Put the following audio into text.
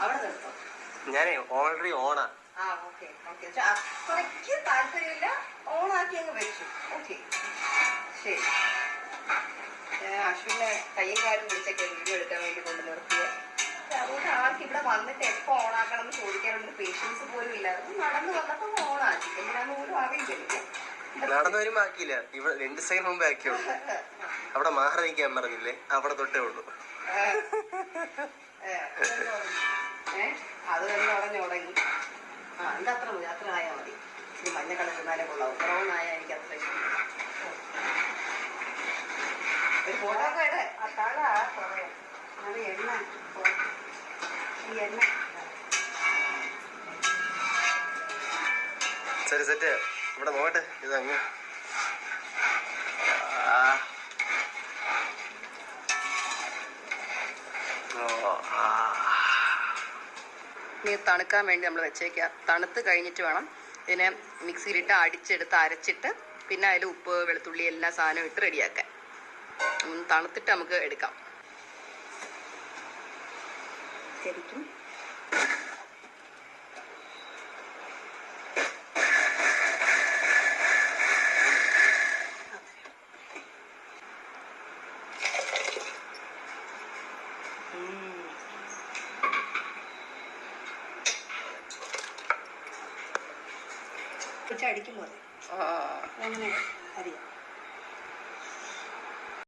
അവിടെ നിർത്തോ. ഞാനേ ഓൾറെഡി ഓണാ. അത്രയ്ക്ക് താല്പര്യമില്ല, ഓണാക്കി അങ്ങ് വെച്ചു. ഓക്കെ, ശരി. അശ്വിനെ കയ്യും കാലും വിളിച്ചൊക്കെ വീഡിയോ എടുക്കാൻ വേണ്ടി കൊണ്ട് നിർത്തിയ. അതുകൊണ്ട് ആൾക്ക് ഇവിടെ വന്നിട്ട് എപ്പോൾ ഓണാക്കണം എന്ന് ചോദിക്കാനുള്ള പേഷ്യൻസ് പോലും ഇല്ലായിരുന്നു. നടന്നു വന്നപ്പോൾ ഓണാക്കി. എന്തിനാന്ന് പോലും അറിയില്ലല്ലോ. നടന്നു വരുമ്പോ ആക്കിയില്ല, ഇവിടെ 2 സെക്കൻഡ് മുമ്പേ ആക്കിയുള്ളൂ. അവിടെ മാറി നിൽക്കാൻ പറഞ്ഞില്ലേ, അവിടെ തൊട്ടേ ഉള്ളൂ. അത് തന്നെ പറഞ്ഞു തുടങ്ങി. എന്താ അത്ര ആയാൽ മതി. ഈ മഞ്ഞ കളർ ഇരുന്നാലേ കൊള്ളാവും. ബ്രൗൺ ആയാൽ എനിക്ക് അത്ര ഇഷ്ടം. ഒരു ഫോട്ടോ ഒക്കെ ഇടേ. അത് എണ്ണ, ഈ എണ്ണ. ശരി, സെറ്റ്. ഇവിടെ നോക്കട്ടെ, ഇത് അങ്ങ് ഇനി തണുക്കാൻ വേണ്ടി നമ്മൾ വെച്ചേക്കുക. തണുത്ത് കഴിഞ്ഞിട്ട് വേണം ഇതിനെ മിക്സിയിലിട്ട് അടിച്ചെടുത്ത് അരച്ചിട്ട് പിന്നെ അതിൽ ഉപ്പ്, വെളുത്തുള്ളി എല്ലാ സാധനവും ഇട്ട് റെഡിയാക്കാൻ. തണുത്തിട്ട് നമുക്ക് എടുക്കാം. ശരിക്കും അടിക്കുമ്പോൾ അങ്ങനെ അറിയാം.